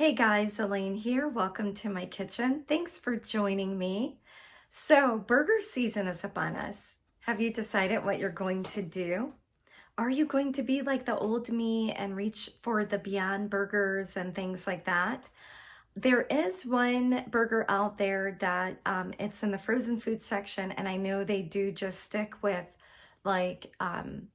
Hey guys, Elaine here. Welcome to my kitchen. Thanks for joining me. So, burger season is upon us. Have you decided what you're going to do? Are you going to be like the old me and reach for the Beyond Burgers and things like that? There is one burger out there that it's in the frozen food section, and I know they do just stick with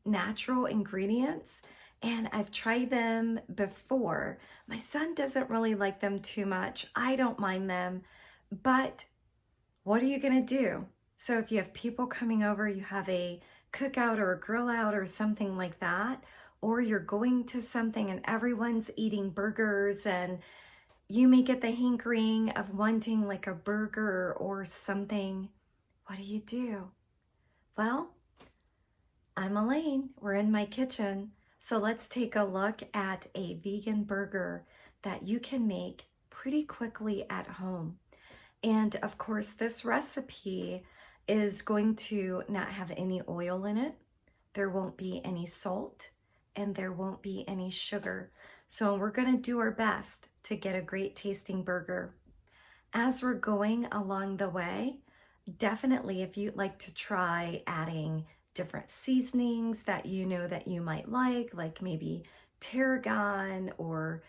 natural ingredients. And I've tried them before. My son doesn't really like them too much. I don't mind them, but what are you gonna do? So if you have people coming over, you have a cookout or a grill out or something like that, or you're going to something and everyone's eating burgers and you may get the hankering of wanting like a burger or something. What do? Well, I'm Elaine. We're in my kitchen. So let's take a look at a vegan burger that you can make pretty quickly at home. And of course, this recipe is going to not have any oil in it. There won't be any salt and there won't be any sugar. So we're going to do our best to get a great tasting burger. As we're going along the way, definitely if you'd like to try adding different seasonings that you know that you might like maybe tarragon or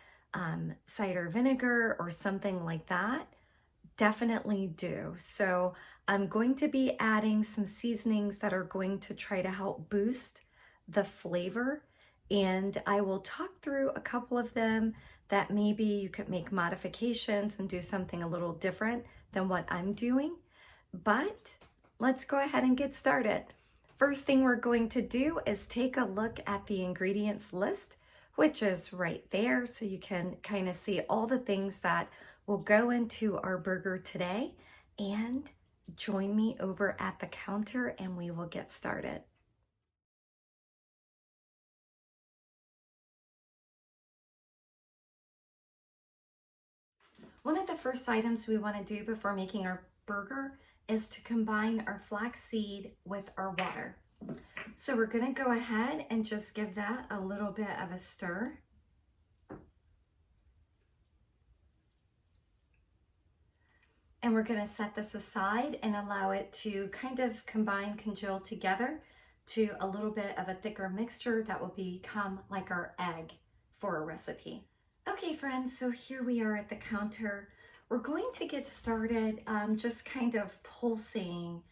cider vinegar or something like that, definitely do. So I'm going to be adding some seasonings that are going to try to help boost the flavor, and I will talk through a couple of them that maybe you could make modifications and do something a little different than what I'm doing. But let's go ahead and get started. First thing we're going to do is take a look at the ingredients list, which is right there, so you can kind of see all the things that will go into our burger today. And join me over at the counter and we will get started. One of the first items we want to do before making our burger is to combine our flaxseed with our water. So we're going to go ahead and just give that a little bit of a stir. And we're going to set this aside and allow it to kind of congeal together to a little bit of a thicker mixture that will become like our egg for a recipe. Okay friends, so here we are at the counter. We're going to get started just kind of pulsing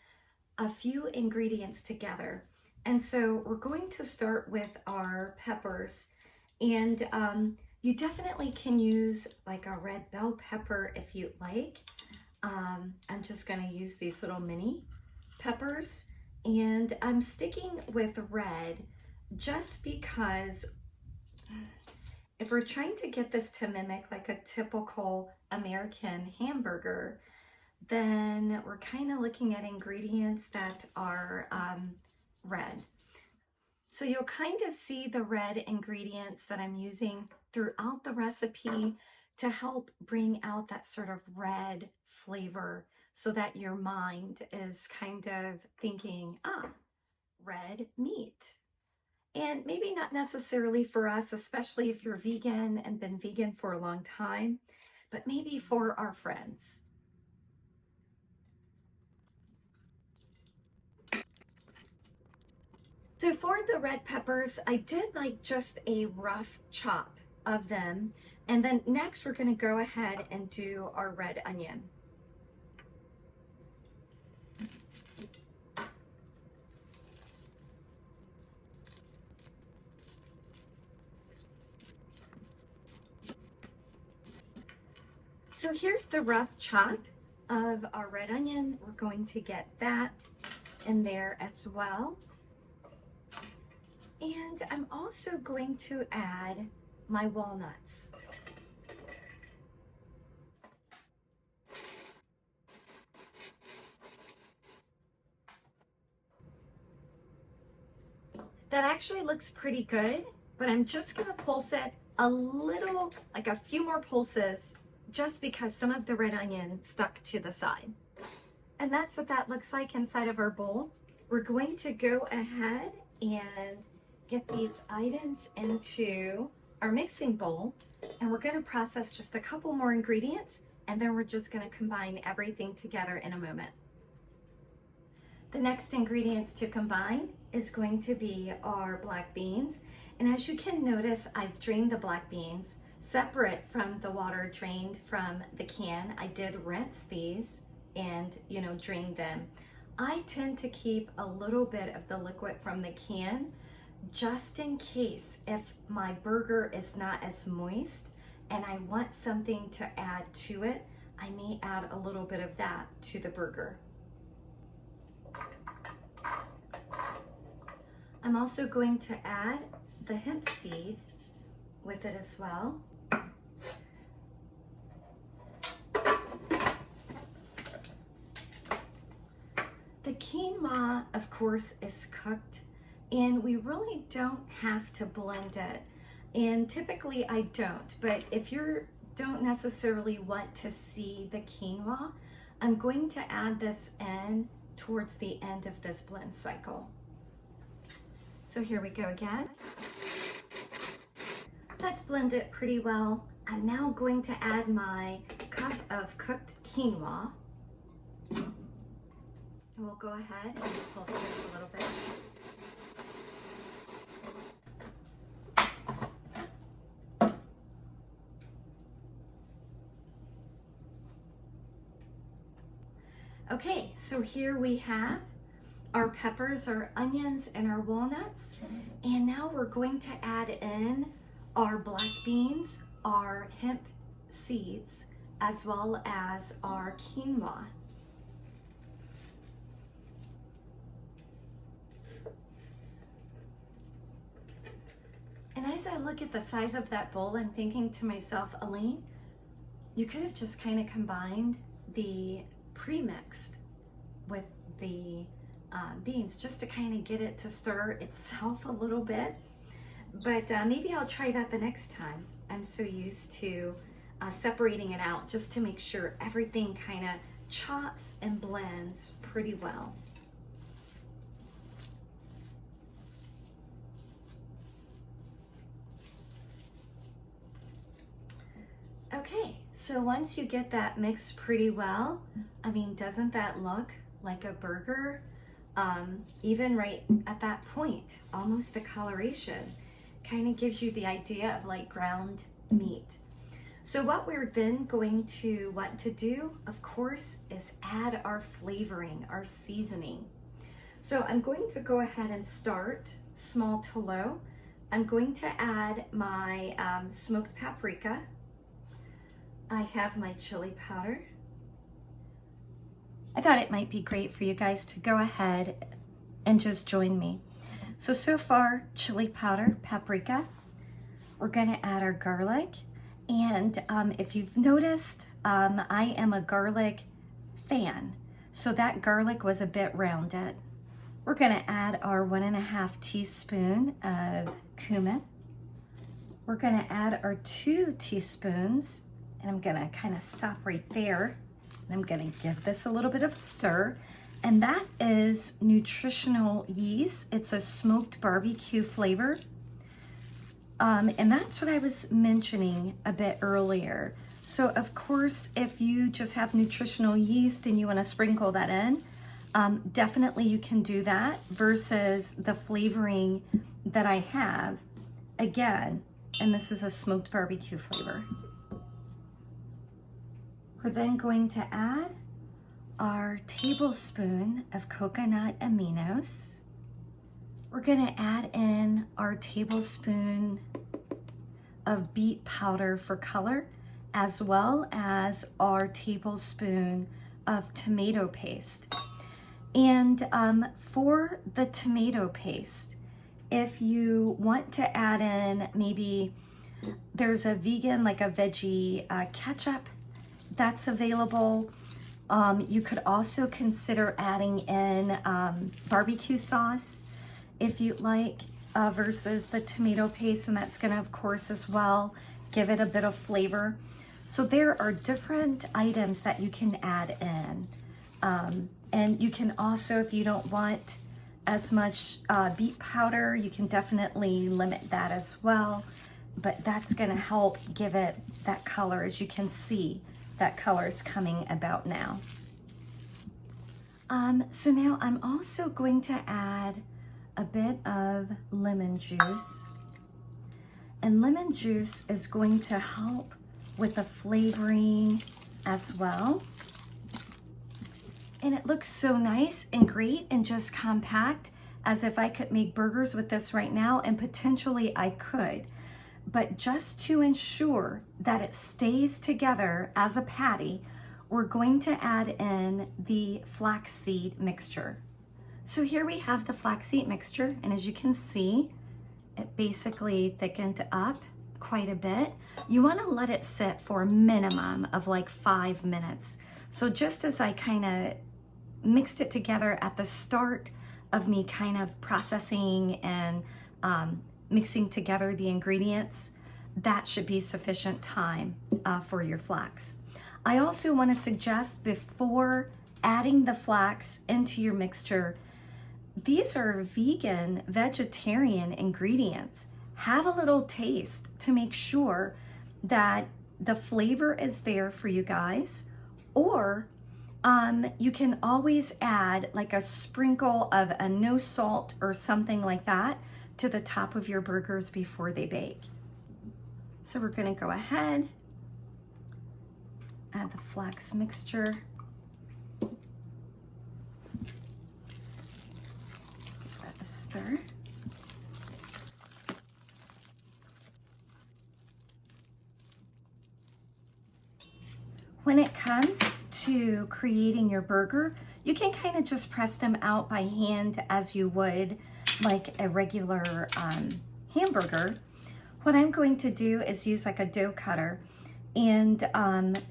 a few ingredients together. And so we're going to start with our peppers, and you definitely can use like a red bell pepper if you like. I'm just going to use these little mini peppers, and I'm sticking with red just because if we're trying to get this to mimic like a typical American hamburger, then we're kind of looking at ingredients that are red. So you'll kind of see the red ingredients that I'm using throughout the recipe to help bring out that sort of red flavor so that your mind is kind of thinking, red meat. And maybe not necessarily for us, especially if you're vegan and been vegan for a long time, but maybe for our friends. So for the red peppers, I did like just a rough chop of them. And then next we're going to go ahead and do our red onion. So here's the rough chop of our red onion. We're going to get that in there as well. And I'm also going to add my walnuts. That actually looks pretty good, but I'm just going to pulse it a little, like a few more pulses, just because some of the red onion stuck to the side. And that's what that looks like inside of our bowl. We're going to go ahead and get these items into our mixing bowl. And we're going to process just a couple more ingredients, and then we're just going to combine everything together in a moment. The next ingredients to combine is going to be our black beans. And as you can notice, I've drained the black beans separate from the water drained from the can. I did rinse these and, drain them. I tend to keep a little bit of the liquid from the can just in case if my burger is not as moist and I want something to add to it, I may add a little bit of that to the burger. I'm also going to add the hemp seed with it as well. The quinoa, of course, is cooked, and we really don't have to blend it. And typically I don't, but if you don't necessarily want to see the quinoa, I'm going to add this in towards the end of this blend cycle. So here we go again. That's blended pretty well. I'm now going to add my cup of cooked quinoa. And we'll go ahead and pulse this a little bit. Okay, so here we have our peppers, our onions, and our walnuts. And now we're going to add in our black beans, our hemp seeds, as well as our quinoa. And as I look at the size of that bowl, I'm thinking to myself, Elaine, you could have just kind of combined the pre-mixed with the beans just to kind of get it to stir itself a little bit. But maybe I'll try that the next time. I'm so used to separating it out just to make sure everything kind of chops and blends pretty well. Okay, so once you get that mixed pretty well, I mean, doesn't that look like a burger? Even right at that point, almost the coloration kind of gives you the idea of like ground meat. So what we're then going to want to do, of course, is add our flavoring, our seasoning. So I'm going to go ahead and start small to low. I'm going to add my smoked paprika. I have my chili powder. I thought it might be great for you guys to go ahead and just join me. So far, chili powder, paprika. We're gonna add our garlic. And if you've noticed, I am a garlic fan. So that garlic was a bit rounded. We're gonna add our 1.5 teaspoon of cumin. We're gonna add our 2 teaspoons, and I'm gonna kind of stop right there. I'm gonna give this a little bit of a stir. And that is nutritional yeast. It's a smoked barbecue flavor. And that's what I was mentioning a bit earlier. So of course, if you just have nutritional yeast and you wanna sprinkle that in, definitely you can do that versus the flavoring that I have. Again, and this is a smoked barbecue flavor. We're then going to add our tablespoon of coconut aminos. We're gonna add in our tablespoon of beet powder for color, as well as our tablespoon of tomato paste. And for the tomato paste, if you want to add in maybe, there's a vegan, like a veggie ketchup that's available. You could also consider adding in barbecue sauce if you'd like, versus the tomato paste, and that's gonna, of course, as well, give it a bit of flavor. So there are different items that you can add in. And you can also, if you don't want as much beet powder, you can definitely limit that as well. but that's gonna help give it that color. As you can see, that color is coming about now. So now I'm also going to add a bit of lemon juice. And lemon juice is going to help with the flavoring as well. And it looks so nice and great and just compact, as if I could make burgers with this right now, and potentially I could. But just to ensure that it stays together as a patty, we're going to add in the flaxseed mixture. So here we have the flaxseed mixture, and as you can see, it basically thickened up quite a bit. You want to let it sit for a minimum of like 5 minutes. So just as I kind of mixed it together at the start of me kind of processing and mixing together the ingredients, that should be sufficient time for your flax. I also want to suggest, before adding the flax into your mixture, these are vegan, vegetarian ingredients. Have a little taste to make sure that the flavor is there for you guys. Or you can always add like a sprinkle of a no salt or something like that to the top of your burgers before they bake. So we're going to go ahead, add the flax mixture. Give that a stir. When it comes to creating your burger, you can kind of just press them out by hand as you would like a regular hamburger. What I'm going to do is use like a dough cutter and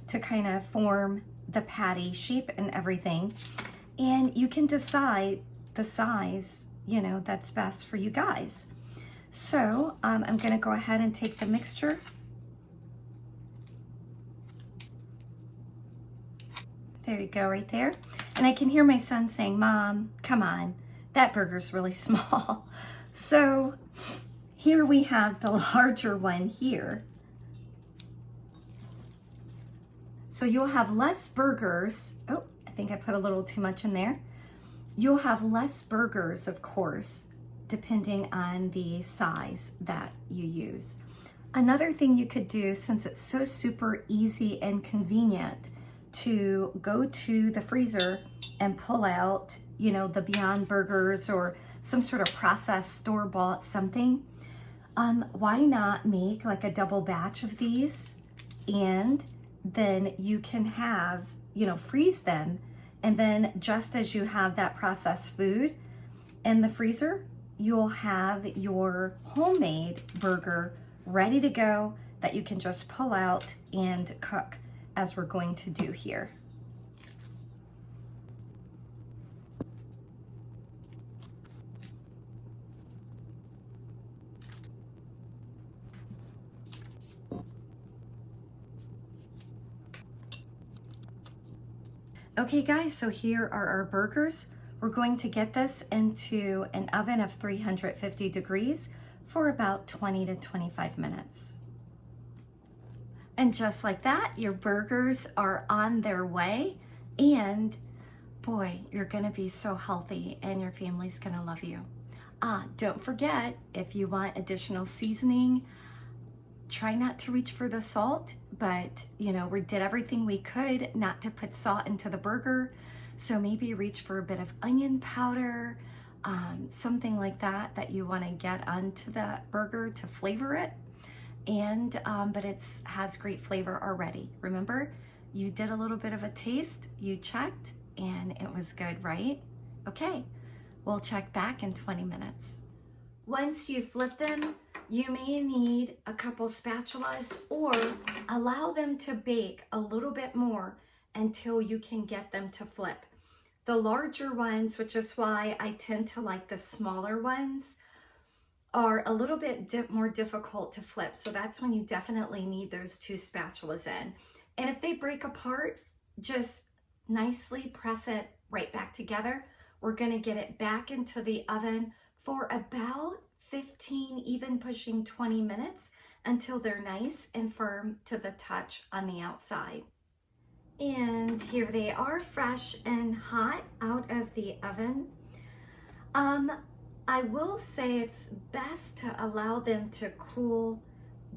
to kind of form the patty shape and everything. And you can decide the size, you know, that's best for you guys. So I'm gonna go ahead and take the mixture. There you go, right there. And I can hear my son saying, "Mom, come on, that burger's really small." So here we have the larger one here. So you'll have less burgers. Oh, I think I put a little too much in there. You'll have less burgers, of course, depending on the size that you use. Another thing you could do, since it's so super easy and convenient to go to the freezer and pull out, you know, the Beyond Burgers or some sort of processed store-bought something, why not make like a double batch of these, and then you can have, you know, freeze them, and then just as you have that processed food in the freezer, you'll have your homemade burger ready to go that you can just pull out and cook, as we're going to do here. Okay guys, so here are our burgers. We're going to get this into an oven of 350 degrees for about 20 to 25 minutes. And just like that, your burgers are on their way, and boy, you're gonna be so healthy and your family's gonna love you. Don't forget, if you want additional seasoning, try not to reach for the salt, but you know, we did everything we could not to put salt into the burger. So maybe reach for a bit of onion powder, something like that that you wanna get onto the burger to flavor it. And but it has great flavor already. Remember, you did a little bit of a taste, you checked, and it was good, right? Okay, we'll check back in 20 minutes. Once you flip them, you may need a couple spatulas, or allow them to bake a little bit more until you can get them to flip. The larger ones, which is why I tend to like the smaller ones, are a little bit more difficult to flip. So that's when you definitely need those 2 spatulas in. And if they break apart, just nicely press it right back together. We're gonna get it back into the oven for about 15, even pushing 20 minutes. until they're nice and firm to the touch on the outside. And here they are, fresh and hot out of the oven. I will say it's best to allow them to cool.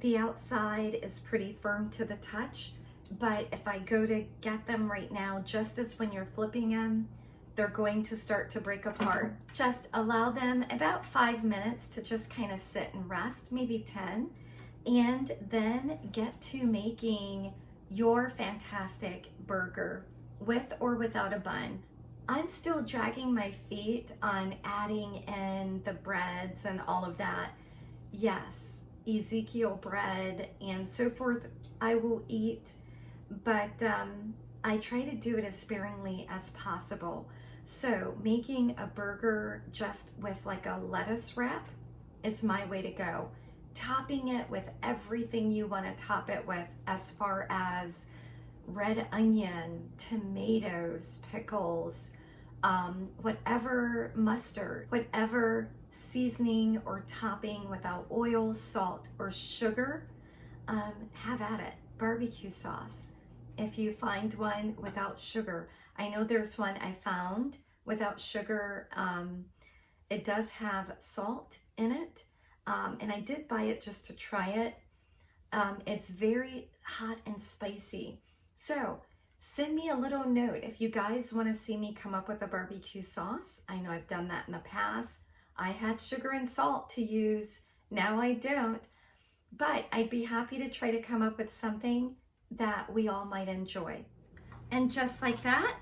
The outside is pretty firm to the touch, but if I go to get them right now, just as when you're flipping them, they're going to start to break apart. Just allow them about 5 minutes to just kind of sit and rest, maybe 10, and then get to making your fantastic burger with or without a bun. I'm still dragging my feet on adding in the breads and all of that. Yes, Ezekiel bread and so forth I will eat, but I try to do it as sparingly as possible. So making a burger just with like a lettuce wrap is my way to go. Topping it with everything you want to top it with, as far as red onion, tomatoes, pickles, whatever mustard, whatever seasoning or topping without oil, salt, or sugar, have at it. Barbecue sauce, if you find one without sugar. I know there's one I found without sugar. It does have salt in it, and I did buy it just to try it. It's very hot and spicy. So send me a little note if you guys want to see me come up with a barbecue sauce. I know I've done that in the past. I had sugar and salt to use. Now I don't. But I'd be happy to try to come up with something that we all might enjoy. And just like that,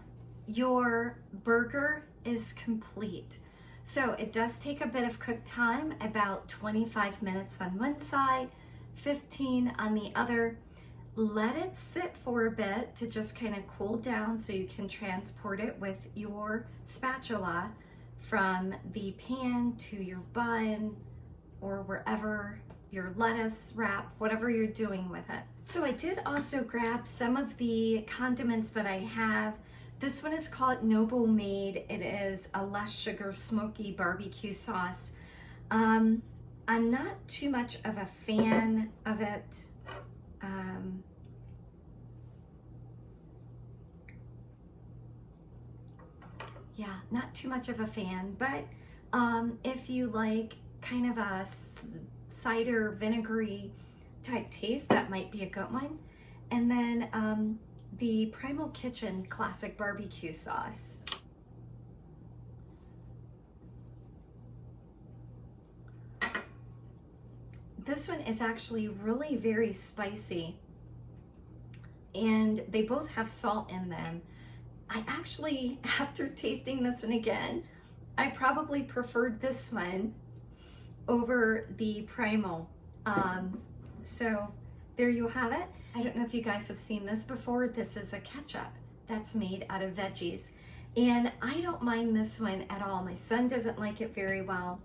your burger is complete. So it does take a bit of cook time, about 25 minutes on one side, 15 on the other. Let it sit for a bit to just kind of cool down so you can transport it with your spatula from the pan to your bun or wherever, your lettuce wrap, whatever you're doing with it. So I did also grab some of the condiments that I have. This one is called Noble Made. It is a less sugar smoky barbecue sauce. I'm not too much of a fan of it. Yeah, not too much of a fan, but if you like kind of a cider vinegary type taste, that might be a good one. And then the Primal Kitchen classic barbecue sauce. This one is actually really very spicy, and they both have salt in them. I actually, after tasting this one again, I probably preferred this one over the Primal. So there you have it. I don't know if you guys have seen this before. This is a ketchup that's made out of veggies. And I don't mind this one at all. My son doesn't like it very well,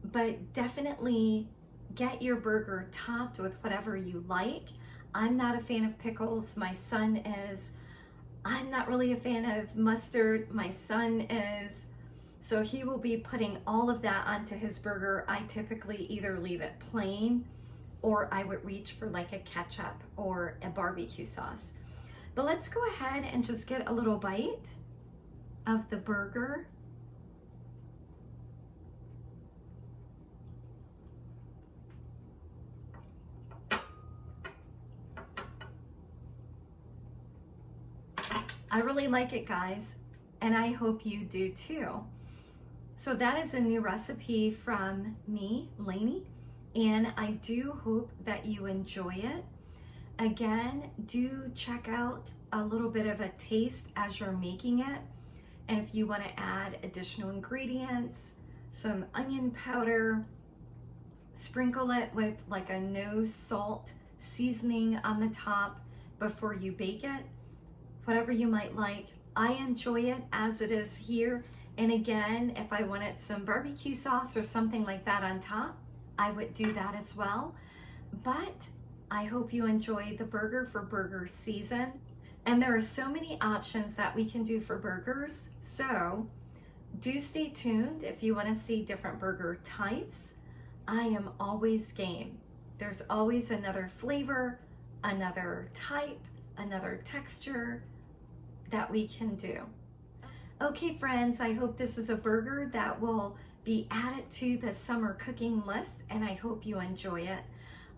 but definitely get your burger topped with whatever you like. I'm not a fan of pickles. My son is. I'm not really a fan of mustard. My son is. So he will be putting all of that onto his burger. I typically either leave it plain or I would reach for like a ketchup or a barbecue sauce. But let's go ahead and just get a little bite of the burger. I really like it, guys, and I hope you do too. So that is a new recipe from me, Laney, and I do hope that you enjoy it. Again, do check out a little bit of a taste as you're making it. And if you want to add additional ingredients, some onion powder, sprinkle it with like a no salt seasoning on the top before you bake it. Whatever you might like. I enjoy it as it is here. And again, if I wanted some barbecue sauce or something like that on top, I would do that as well. But I hope you enjoy the burger for burger season. And there are so many options that we can do for burgers. So do stay tuned if you want to see different burger types. I am always game. There's always another flavor, another type, another texture that we can do. Okay friends, I hope this is a burger that will be added to the summer cooking list, and I hope you enjoy it.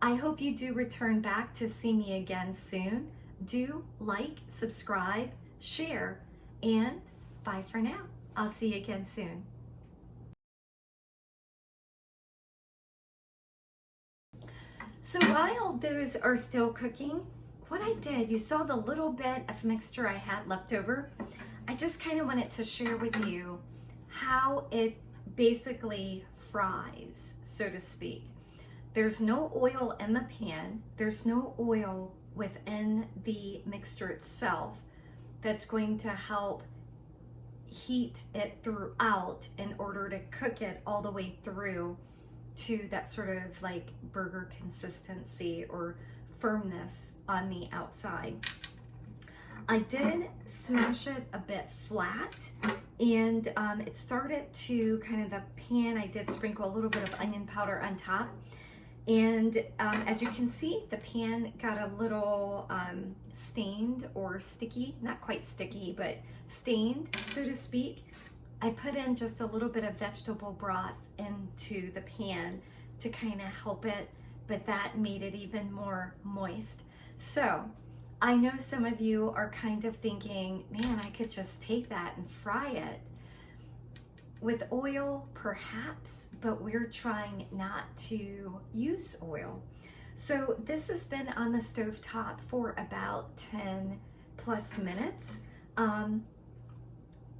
I hope you do return back to see me again soon. Do like, subscribe, share, and bye for now. I'll see you again soon. So while those are still cooking, what I did, you saw the little bit of mixture I had left over. I just kind of wanted to share with you how it basically fries, so to speak. There's no oil in the pan. There's no oil within the mixture itself that's going to help heat it throughout in order to cook it all the way through to that sort of like burger consistency or firmness on the outside. I did smash it a bit flat, and it started to kind of the pan. I did sprinkle a little bit of onion powder on top, and as you can see, the pan got a little stained or sticky, not quite sticky, but stained, so to speak. I put in just a little bit of vegetable broth into the pan to kind of help it, but that made it even more moist. So I know some of you are kind of thinking, man, I could just take that and fry it. With oil, perhaps, but we're trying not to use oil. So this has been on the stovetop for about 10 plus minutes.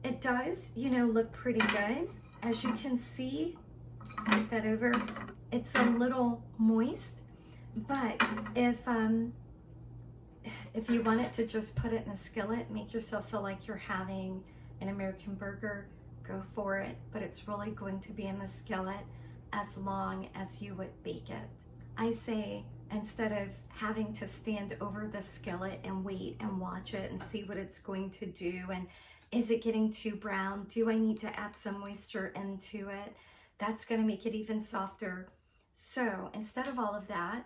It does, look pretty good. As you can see, flip that over, it's a little moist, but if you wanted to just put it in a skillet, make yourself feel like you're having an American burger, go for it, but it's really going to be in the skillet as long as you would bake it. I say, instead of having to stand over the skillet and wait and watch it and see what it's going to do, and is it getting too brown? Do I need to add some moisture into it? That's going to make it even softer. So instead of all of that,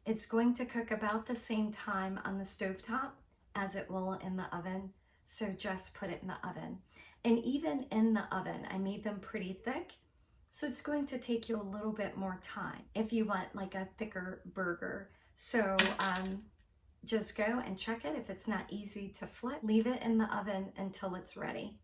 it's going to cook about the same time on the stovetop as it will in the oven. So just put it in the oven. And even in the oven, I made them pretty thick. So it's going to take you a little bit more time if you want like a thicker burger. So just go and check it. If it's not easy to flip, leave it in the oven until it's ready.